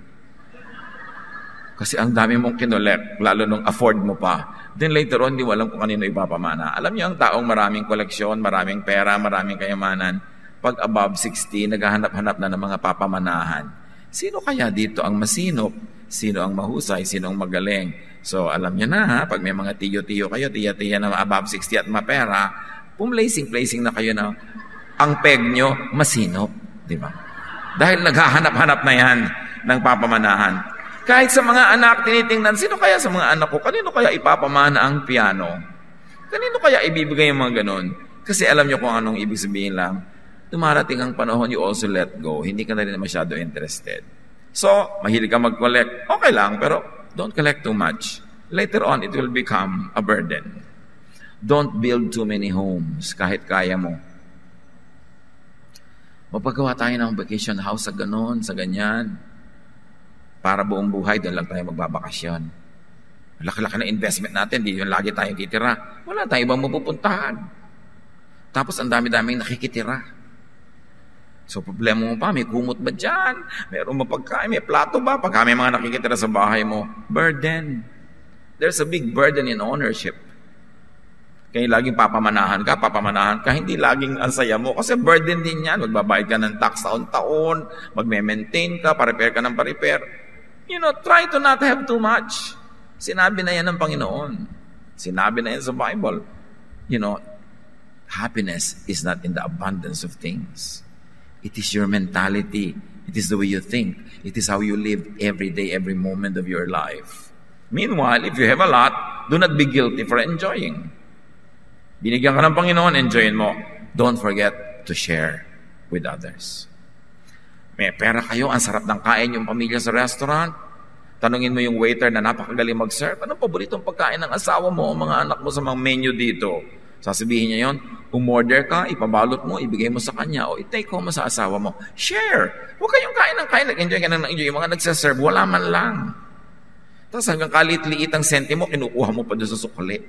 Kasi ang dami mong kinolek, lalo nung afford mo pa. Then later on, di mo alam kung kanino ipapamana. Alam niyo ang taong maraming koleksyon, maraming pera, maraming kayamanan, pag above 60, naghahanap-hanap na ng mga papamanahan. Sino kaya dito ang masinop? Sino ang mahusay? Sino ang magaling? So alam niyo na ha, pag may mga tiyo-tiyo kayo, tiya-tiya na above 60 at mapera, pumlacing na kayo na ang peg nyo masinop. Di ba? Dahil naghahanap-hanap na yan ng papamanahan. Kahit sa mga anak, tinitingnan, sino kaya sa mga anak ko? Kanino kaya ipapamana ang piano? Kanino kaya ibibigay yung mga ganon? Kasi alam nyo kung anong ibig sabihin lang. Dumarating ang panahon, you also let go. Hindi ka na rin masyado interested. So, mahilig ka mag-collect. Okay lang, pero don't collect too much. Later on, it will become a burden. Don't build too many homes kahit kaya mo. Mapagawa tayo ng vacation house sa ganon, sa ganyan. Para buong buhay, doon lang tayo magbabakasyon. Laki-laki na investment natin, di yun lagi tayong titira. Wala tayong ibang mapupuntahan. Tapos ang dami-daming nakikitira. So problema mo pa, may kumot ba dyan? Meron mo pagkain, may plato ba? Pagka may mga nakikitira sa bahay mo, burden. There's a big burden in ownership. Kaya laging papamanahan ka, hindi laging ang saya mo. Kasi burden din yan. Magbabayad ka ng tax taon-taon, magme-maintain ka, pa-repair ka ng pa-repair. You know, try to not have too much. Sinabi na yan ng Panginoon. Sinabi na yan sa Bible. You know, happiness is not in the abundance of things. It is your mentality. It is the way you think. It is how you live every day, every moment of your life. Meanwhile, if you have a lot, do not be guilty for enjoying. Binigyan ka ng Panginoon, enjoyin mo. Don't forget to share with others. May pera kayo, ang sarap ng kain yung pamilya sa restaurant. Tanungin mo yung waiter na napakagaling mag-serve. Anong paboritong pagkain ng asawa mo o mga anak mo sa mga menu dito? Sasabihin niya yon, umorder ka, ipabalot mo, ibigay mo sa kanya, o i-take home mo sa asawa mo. Share! Huwag kayong kain ng kain, nag-enjoy ka nag-enjoy. Yung mga nagsaserve, wala man lang. Tapos hanggang kalit-liit ang senti mo, kinukuha mo pa doon sa sukli.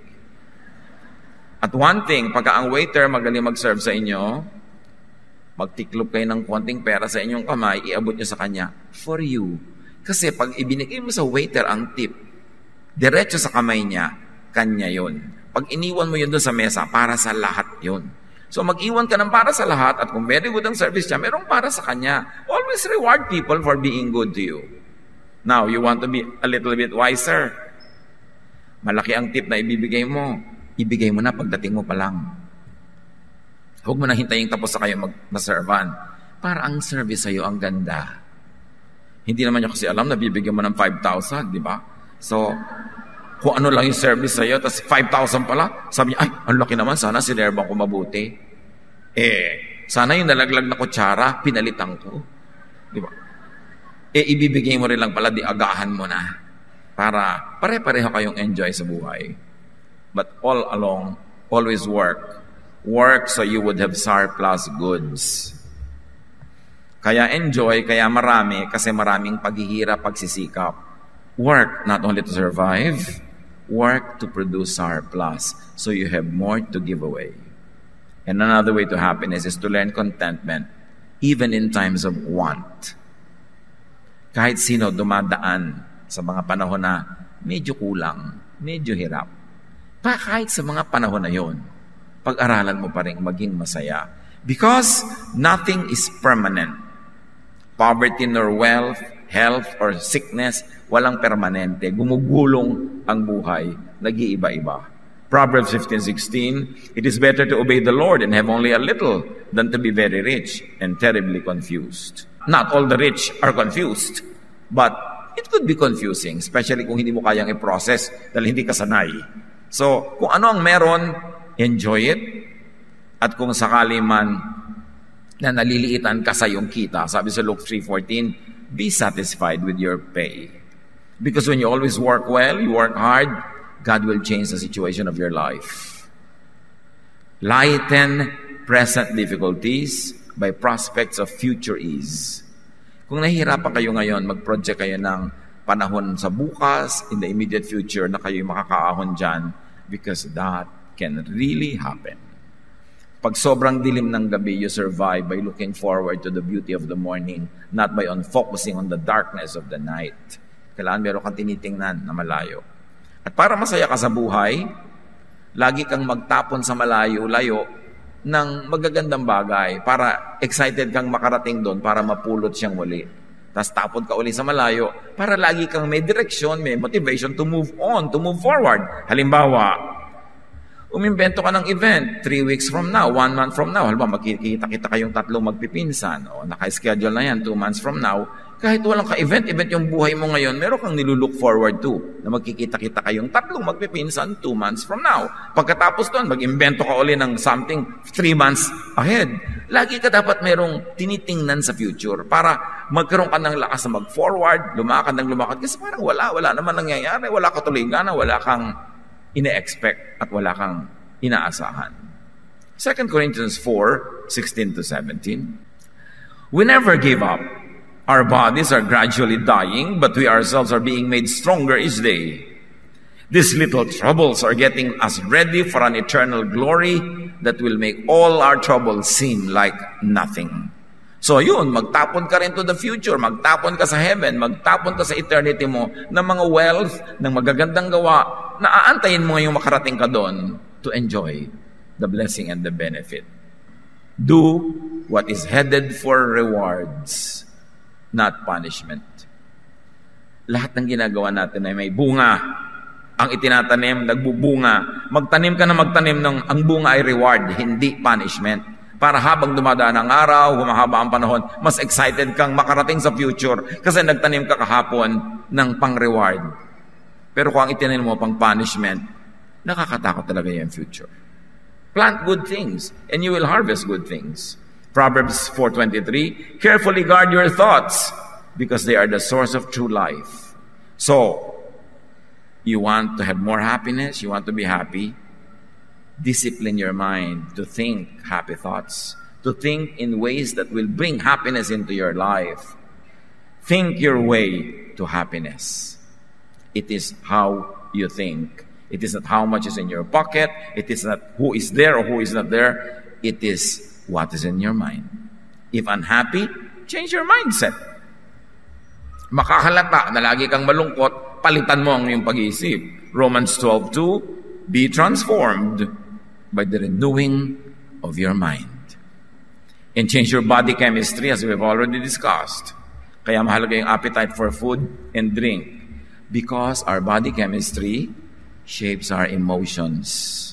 At one thing, pagka ang waiter magaling mag-serve sa inyo, magtiklop kayo ng konting pera sa inyong kamay, iabot nyo sa kanya, for you. Kasi pag ibinigay mo sa waiter ang tip, diretso sa kamay niya, kanya yun. Pag iniwan mo yun doon sa mesa, para sa lahat yun. So mag-iwan ka ng para sa lahat, at kung very good ang service niya, merong para sa kanya. Always reward people for being good to you. Now, you want to be a little bit wiser. Malaki ang tip na ibibigay mo na pagdating mo pa lang. Huwag mo na hintayin tapos sa kayo mag-servan. Para ang service sa'yo ang ganda. Hindi naman niya kasi alam na bibigyan mo ng 5,000, di ba? So, kung ano lang yung service sa'yo, tapos 5,000 pala, sabi niya, ay, ang laki naman, sana sinerban ko mabuti. Sana yung nalaglag na kutsara, pinalitan ko. Di ba? Ibibigay mo rin lang pala, di agahan mo na. Para pare-pareho kayong enjoy sa buhay. But all along, always work. Work so you would have surplus goods. Kaya enjoy, kaya marami, kasi maraming paghihirap, pagsisikap. Work not only to survive, work to produce surplus so you have more to give away. And another way to happiness is to learn contentment even in times of want. Kahit sino dumadaan sa mga panahon na medyo kulang, medyo hirap. Kahit sa mga panahon na yon, pag-aralan mo pa rin maging masaya. Because nothing is permanent. Poverty nor wealth, health or sickness, walang permanente. Gumugulong ang buhay. Nag-iiba-iba. Proverbs 15:16, it is better to obey the Lord and have only a little than to be very rich and terribly confused. Not all the rich are confused, but it could be confusing, especially kung hindi mo kayang i-process dahil hindi ka sanay. So, kung ano ang meron, enjoy it. At kung sakali man na naliliitan ka sa iyong kita, sabi sa Luke 3:14, be satisfied with your pay. Because when you always work well, you work hard, God will change the situation of your life. Lighten present difficulties by prospects of future ease. Kung nahihirapan kayo ngayon, mag-project kayo ng panahon sa bukas, in the immediate future, na kayo makakaahon dyan, because that can really happen. Pag sobrang dilim ng gabi, you survive by looking forward to the beauty of the morning, not by focusing on the darkness of the night. Kailangan meron kang tinitingnan na malayo. At para masaya ka sa buhay, lagi kang magtapon sa malayo-layo ng magagandang bagay para excited kang makarating doon para mapulot siyang muli. Tapos tapon ka uli sa malayo para lagi kang may direksyon, may motivation to move on, to move forward. Halimbawa, umimbento ka ng event 3 weeks from now, 1 month from now. Halimbawa, magkikita-kita kayong tatlong magpipinsan. O, naka-schedule na yan 2 months from now. Kahit walang ka-event yung buhay mo ngayon, meron kang nilulook forward to na magkikita-kita kayong tatlong magpipinsan 2 months from now. Pagkatapos doon, mag-imbento ka uli ng something 3 months ahead. Lagi ka dapat merong tinitingnan sa future para magkaroon ka ng lakas na mag-forward, lumakad ng lumakad. Kasi parang wala naman nangyayari, wala ka tuloy gana, wala kang ine-expect at wala kang inaasahan. 2 Corinthians 4:16-17. We never give up. Our bodies are gradually dying, but we ourselves are being made stronger each day. These little troubles are getting us ready for an eternal glory that will make all our troubles seem like nothing. So yun, magtapon ka rin to the future, magtapon ka sa heaven, magtapon ka sa eternity mo ng mga wealth, ng magagandang gawa, na aantayin mo ngayong makarating ka doon to enjoy the blessing and the benefit. Do what is headed for rewards, not punishment. Lahat ng ginagawa natin ay may bunga. Ang itinatanim, nagbubunga. Magtanim ka na magtanim ng ang bunga ay reward, hindi punishment. Para habang dumadaan ang araw, humahaba ang panahon, mas excited kang makarating sa future kasi nagtanim ka kahapon ng pang-reward. Pero kung ang itinanim mo pang punishment, nakakatakot talaga yung future. Plant good things and you will harvest good things. Proverbs 4:23, carefully guard your thoughts because they are the source of true life. So, you want to have more happiness, you want to be happy, discipline your mind to think happy thoughts, to think in ways that will bring happiness into your life. Think your way to happiness. It is how you think. It is not how much is in your pocket. It is not who is there or who is not there. It is what is in your mind. If unhappy, change your mindset. Makahalata na lagi kang malungkot, palitan mo ang iyong pag-iisip. Romans 12:2, be transformed by the renewing of your mind. And change your body chemistry as we've already discussed. Kaya mahalaga yung appetite for food and drink. Because our body chemistry shapes our emotions.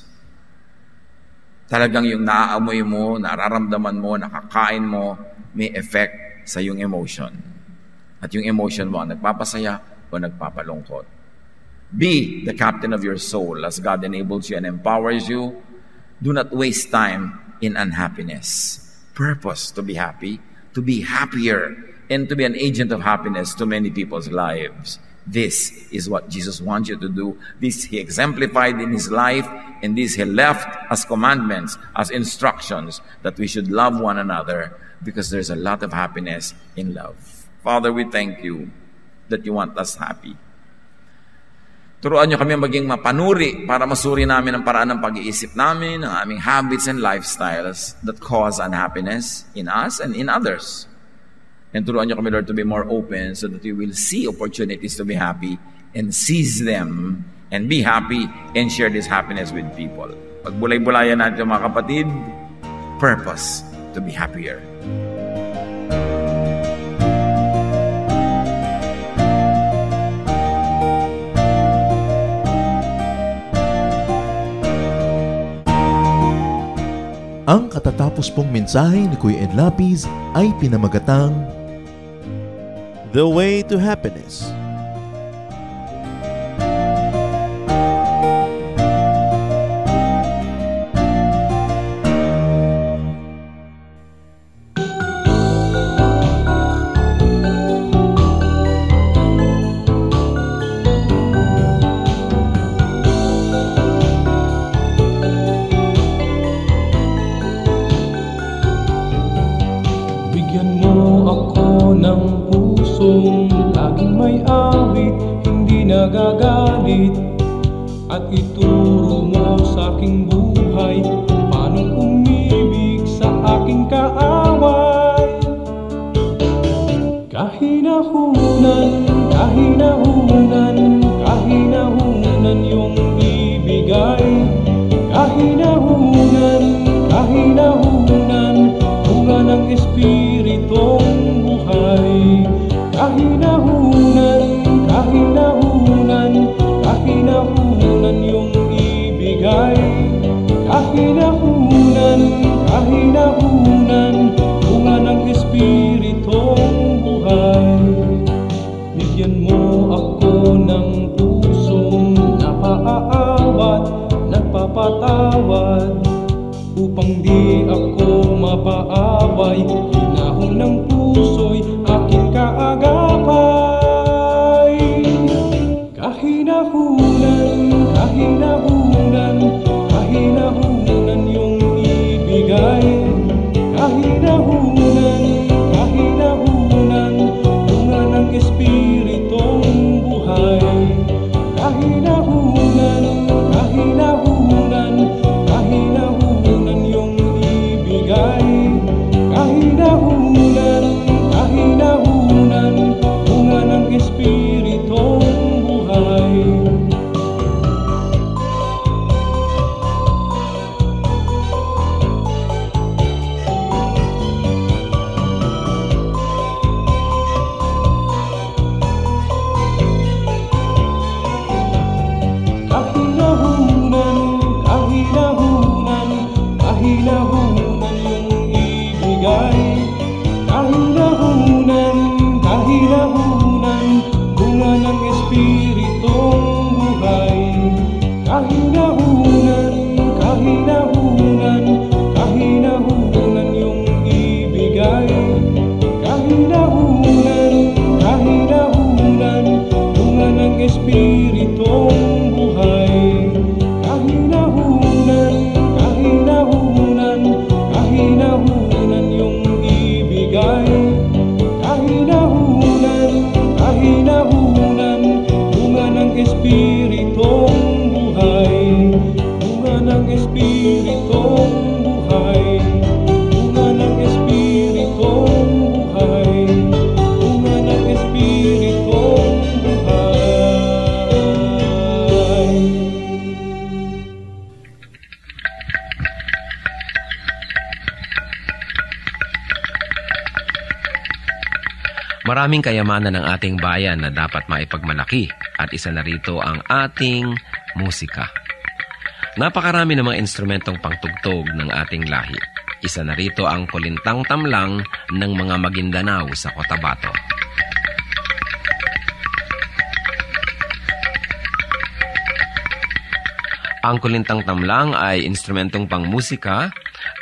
Talagang yung naaamoy mo, nararamdaman mo, nakakain mo, may effect sa yung emotion. At yung emotion mo ang nagpapasaya o nagpapalungkot. Be the captain of your soul as God enables you and empowers you. Do not waste time in unhappiness. Purpose to be happy, to be happier, and to be an agent of happiness to many people's lives. This is what Jesus wants you to do. This He exemplified in His life, and this He left as commandments, as instructions, that we should love one another because there's a lot of happiness in love. Father, we thank you that you want us happy. Turuan niyo kami maging mapanuri para masuri namin ang paraan ng pag-iisip namin, ang aming habits and lifestyles that cause unhappiness in us and in others. And turuan niyo kami, Lord, to be more open so that we will see opportunities to be happy and seize them and be happy and share this happiness with people. Pagbulay-bulayan natin mga kapatid, purpose to be happier. Ang katatapos pong mensahe ni Kuya Ed Lapis ay pinamagatang The Way to Happiness. Laging may awit, hindi nagagalit, at ituro mo sa aking buhay paano umibig sa aking kaaway. Kahina kahinahunan, kahinahunan, kahinahunan yung ibigay. Kahinahunan, kahinahunan, bunga ng Espiritong buhay. Kahinahunan, kahinahunan, kahinahunan yung ibigay. Kahinahunan, kahinahunan, bunga ng Espiritong buhay. Bigyan mo ako ng pusong napaaawat, nagpapatawad, upang di ako mapaaway. Hinahon ng puso'y aking kaagapay. Kahinahunan, kahinahunan, kahinahunan yung ibigay. Kahinahunan, kahinahunan, bunga ng Espiritong buhay. Kahinahunan, kahinahunan, kahinahunan yung ibigay. Kahinahunan, kahinahunan, bunga ng Espiritong buhay. Kahinahunan, kahinahunan, kahinahunan yung ibigay. Kahinahunan, kahinahunan, bunga ng Espiritong buhay. Kahinahunan, kahinahunan, kahinahunan yung ibigay. Kahinahunan, kahinahunan, bunga ng Espiritong buhay. Kahinahunan, kahinahunan, kahinahunan yung ibigay. Kahinahunan, kahinahunan, bunga ng Espiritong buhay. Bunga ng Espiritong buhay. Bunga ng Espiritong buhay. Bunga ng Espiritong buhay. Maraming kayamanan ng ating bayan na dapat maipagmalaki at isa na rito ang ating musika. Napakarami ng mga instrumentong pangtugtog ng ating lahi. Isa na rito ang kulintang tamlang ng mga Maguindanao sa Cotabato. Ang kulintang tamlang ay instrumentong pangmusika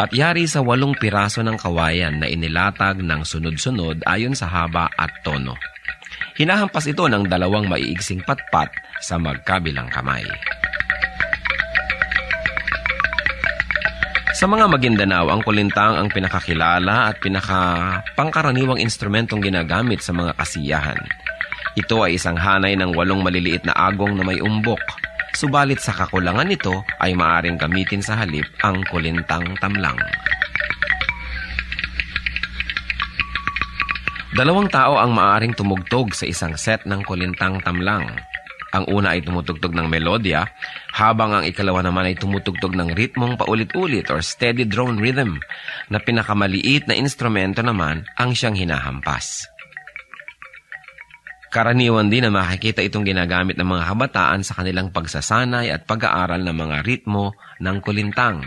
at yari sa 8 piraso ng kawayan na inilatag ng sunod-sunod ayon sa haba at tono. Hinahampas ito ng 2 maiigsing patpat sa magkabilang kamay. Sa mga Maguindanao, ang kulintang ang pinakakilala at pinakapangkaraniwang instrumentong ginagamit sa mga kasiyahan. Ito ay isang hanay ng 8 maliliit na agong na may umbok. Subalit sa kakulangan nito ay maaaring gamitin sa halip ang kulintang tamlang. 2 tao ang maaaring tumugtog sa isang set ng kulintang tamlang. Ang una ay tumutugtog ng melodya, habang ang ikalawa naman ay tumutugtog ng ritmong paulit-ulit or steady drone rhythm, na pinakamaliit na instrumento naman ang siyang hinahampas. Karaniwan din na makikita itong ginagamit ng mga kabataan sa kanilang pagsasanay at pag-aaral ng mga ritmo ng kulintang.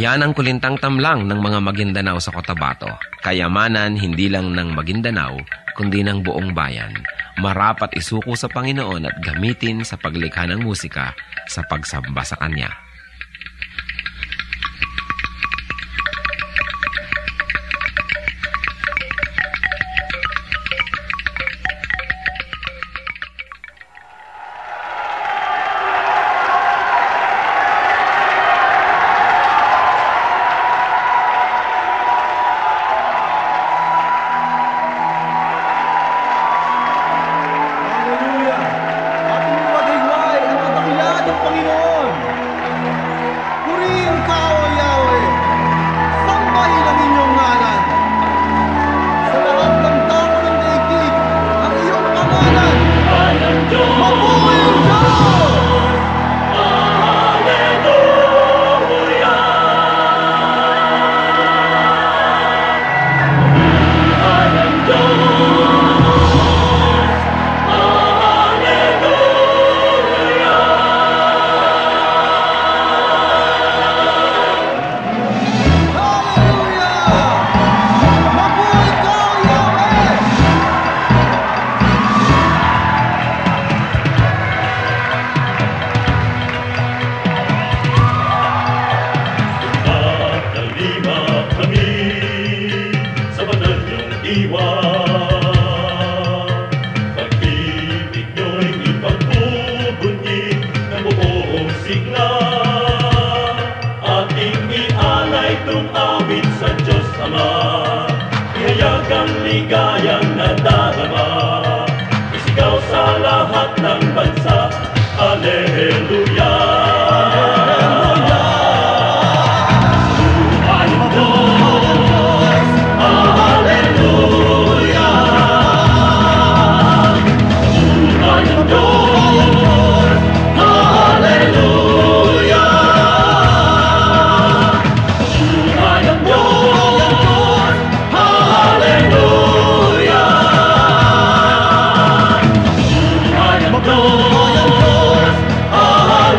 Yan ang kulintang tamlang ng mga Maguindanao sa Cotabato. Kayamanan hindi lang ng Maguindanao, kundi ng buong bayan. Marapat isuko sa Panginoon at gamitin sa paglikha ng musika sa pagsamba sa Kanya. Hallelujah! Ating mapagayway ang kadakilaan ng Panginoon. awit sa Diyos Ama, ihayag ang ligayang nadarama, isigaw sa lahat ng bansa, Alleluia! Buhay ang Diyos! Alleluia! Buhay ang Diyos! Alleluia! Buhay ang Diyos! Alleluia! Buhay ang Diyos! Alleluia!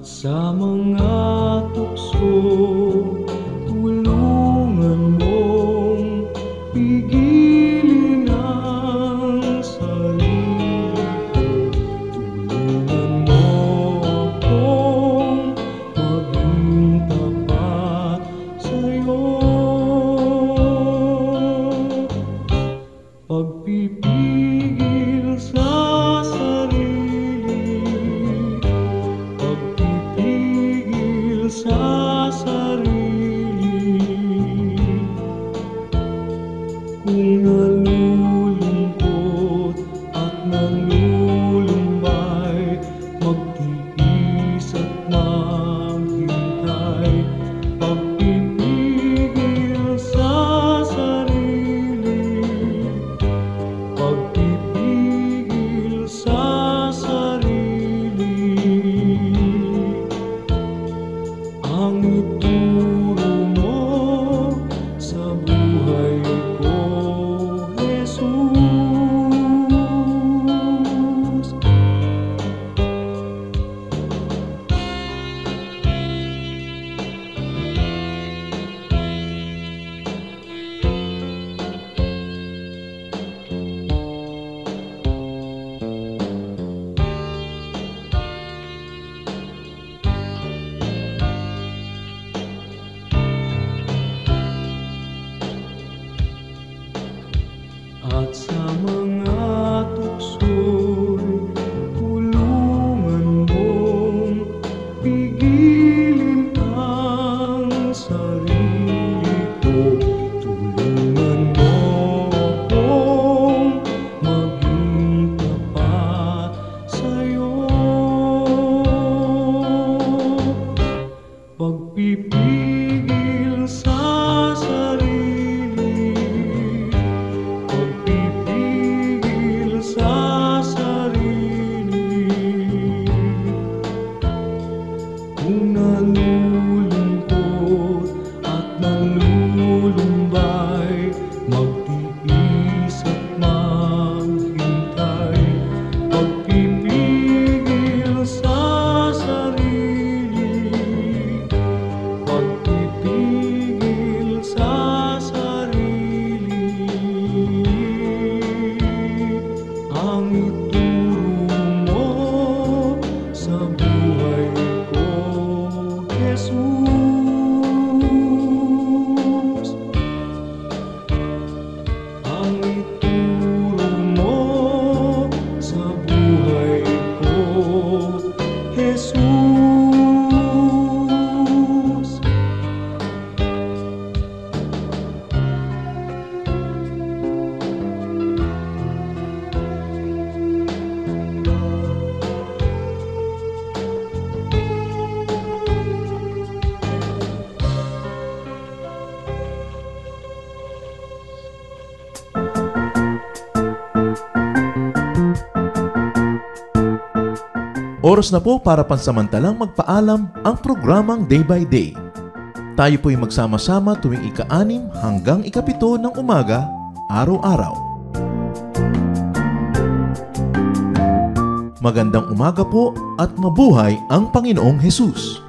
sa mga tukso, tulungan mong pigilin ang sarili ko. Tulungan mo akong maging tapat sa'yo. Pagpipigil sa sarili, pagpipigil sa sarili. Kung nalulungkot at nalulumbay, magtiis at maghintay. Pagpipigil sa sarili, pagpipigil sa sarili. Ang ituro mo sa buhay ko, Jesus. At sa mga tukso'y tulungan mong pigilin ang sarili ko. Tulungan mo akong maging tapat sa'yo. Pagpipigil sa sarili, pagpipigil sa sarili. Kung nalulungkot at nalulumbay, magtiis at maghintay. Pagpipigil sa sarili, pagpipigil sa sarili. Ang ituro mo sa buhay ko, Jesus. Ang ituro mo sa buhay ko, Jesus. Oras na po para pansamantalang magpaalam ang programang Day by Day. Tayo po'y magsama-sama tuwing ika-6 hanggang ika-7 ng umaga, araw-araw. Magandang umaga po at mabuhay ang Panginoong Hesus!